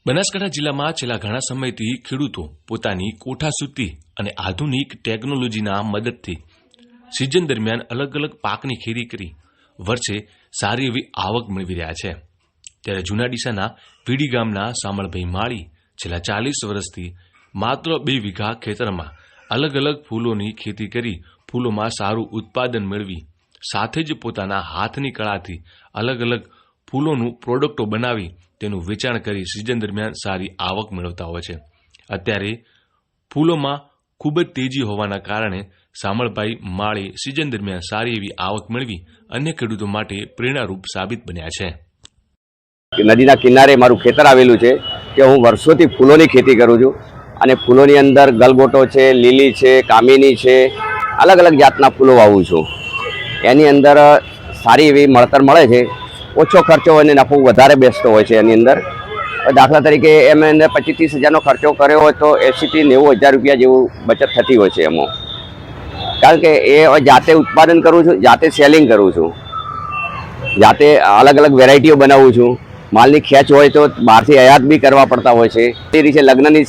બનાસકાંઠા જિલ્લામાં છેલ્લા ઘણા સમયથી ખેડૂતો પોતાની કોઠાસૂતી અને આધુનિક ટેકનોલોજીના મદદથી સિઝન દરમિયાન અલગ અલગ પાકની ખેતી કરી વર્ષે સારી એવી આવક મેળવી રહ્યા છે। ત્યારે જૂના ડીસાના વીડી ગામના સામળભાઈ માળી છેલ્લા 40 વર્ષથી માત્ર 2 વીઘા ખેતરમાં અલગ અલગ ફૂલોની ખેતી કરી ફૂલોમાં સારું ઉત્પાદન મેળવી સાથે જ પોતાના હાથની કળાથી અલગ અલગ ફૂલોનું પ્રોડક્ટો બનાવી તેનું વેચાણ કરી સિઝન દરમિયાન સારી આવક મેળવતા હોય છે। અત્યારે ફૂલોમાં ખૂબ જ તેજી હોવાના કારણે સામળભાઈ માળી સિઝન દરમિયાન સારી એવી આવક મેળવી અન્ય ખેડૂતો માટે પ્રેરણારૂપ સાબિત બન્યા છે। નદીના કિનારે મારું ખેતર આવેલું છે કે હું વર્ષોથી ફૂલોની ખેતી કરું છું અને ફૂલોની અંદર ગલગોટો છે, લીલી છે, કામિની છે, અલગ અલગ જાતના ફૂલો વાવું છું। એની અંદર સારી એવી મળતર મળે છે, ઓછો ખર્ચો અને નફો વધારે બેસતો હોય છે। એની અંદર દાખલા તરીકે એમ અંદર 25-30 હજારનો ખર્ચો કર્યો હોય તો 80થી 90 હજાર રૂપિયા જેવું બચત થતી હોય છે એમાં, કારણ કે એ જાતે ઉત્પાદન કરું છું, જાતે સેલિંગ કરું છું, જાતે અલગ અલગ વેરાયટીઓ બનાવું છું। માલની ખેંચ હોય તો બહારથી આયાત બી કરવા પડતા હોય છે। તે રીતે લગ્નની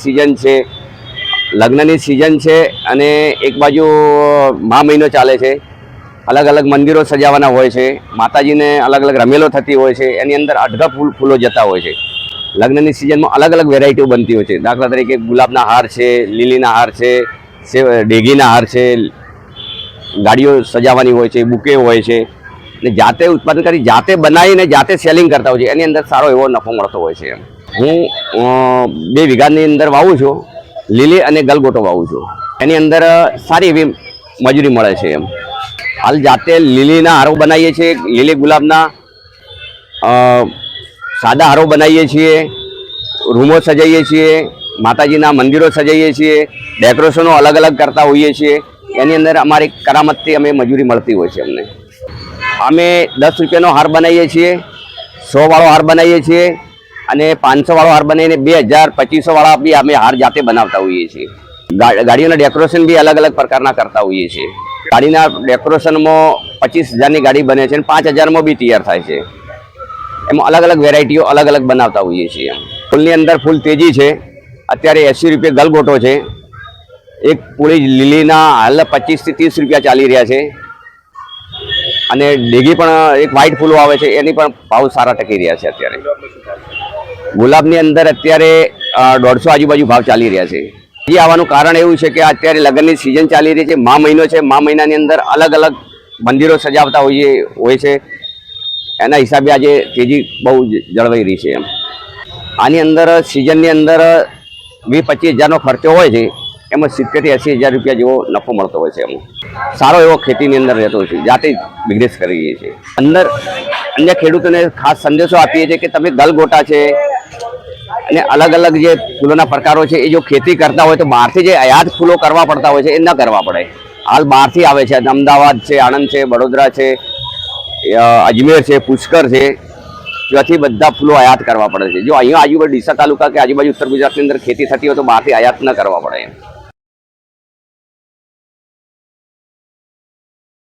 સિઝન છે અને એક બાજુ મા મહિનો ચાલે છે, અલગ અલગ મંદિરો સજાવવાના હોય છે, માતાજીને અલગ અલગ રમેલો થતી હોય છે, એની અંદર અઢગા ફૂલો જતા હોય છે। લગ્નની સિઝનમાં અલગ અલગ વેરાયટીઓ બનતી હોય છે, દાખલા તરીકે ગુલાબના હાર છે, લીલીના હાર છે, ડેગીના હાર છે, ગાડીઓ સજાવવાની હોય છે, બુકે હોય છે, ને જાતે ઉત્પાદન કરી જાતે બનાવીને જાતે સેલિંગ કરતા હોય છે। એની અંદર સારો એવો નફો મળતો હોય છે। હું 2 વીઘાની અંદર વાવું છું, લીલી અને ગલગોટો વાવું છું। એની અંદર સારી એવી મજૂરી મળે છે। હાલ જાતે લીલીના હારો બનાવીએ છીએ, લીલી ગુલાબના સાદા હારો બનાવીએ છીએ, રૂમો સજાવીએ છીએ, માતાજીના મંદિરો સજાવીએ છીએ, ડેકોરેશનો અલગ અલગ કરતા હોઈએ છીએ। એની અંદર અમારી કરામતથી અમે મજૂરી મળતી હોય છે। અમે 10 રૂપિયાનો હાર બનાવીએ છીએ, 100 વાળો હાર બનાવીએ છીએ અને 500 વાળો હાર બનાવીને 2000, 2500 વાળા બી અમે હાર જાતે બનાવતા હોઈએ છીએ। ગાડીઓના ડેકોરેશન બી અલગ અલગ પ્રકારના કરતા હોઈએ છીએ। ગાડીના ડેકોરેશનમાં 25,000ની ગાડી બને છે અને 5,000માં બી તૈયાર થાય છે। એમાં અલગ અલગ વેરાયટીઓ અલગ અલગ બનાવતા હોઈએ છીએ। ફૂલની અંદર ફૂલ તેજી છે, અત્યારે 80 રૂપિયા ગલગોટો છે, એક પૂળી લીલીના હાલ 25થી 30 રૂપિયા ચાલી રહ્યા છે અને ડેગી પણ એક વ્હાઈટ ફૂલો આવે છે, એની પણ ભાવ સારા ટકી રહ્યા છે। અત્યારે ગુલાબની અંદર અત્યારે 150 આજુબાજુ ભાવ ચાલી રહ્યા છે। એ આવવાનું કારણ એવું છે કે અત્યારે લગ્નની સિઝન ચાલી રહી છે, મા મહિનો છે, મા મહિનાની અંદર અલગ અલગ મંદિરો સજાવતા હોય છે, એના હિસાબે આજે તેજી બહુ જળવાઈ રહી છે। આની અંદર સિઝનની અંદર 20-25 હજારનો ખર્ચો હોય છે, એમાં 70થી 80 હજાર રૂપિયા જેવો નફો મળતો હોય છે। એમાં સારો એવો ખેતીની અંદર રહેતો હોય છે, જાતે બિઝનેસ કરીએ છીએ। અંદર અન્ય ખેડૂતોને ખાસ સંદેશો આપીએ છીએ કે તમે ગલગોટા છે અને અલગ અલગ જે ફૂલોના પ્રકારો છે એ જો ખેતી કરતા હોય તો બહારથી જે આયાત ફૂલો કરવા પડતા હોય છે એ ન કરવા પડે। હાલ બહારથી આવે છે, અમદાવાદ છે, આણંદ છે, વડોદરા છે, અજમેર છે, પુષ્કર છે, ત્યાંથી બધા ફૂલો આયાત કરવા પડે છે। જો અહીંયા આજુબાજુ ડીસા તાલુકા કે આજુબાજુ ઉત્તર ગુજરાતની અંદર ખેતી થતી હોય તો બહારથી આયાત ન કરવા પડે।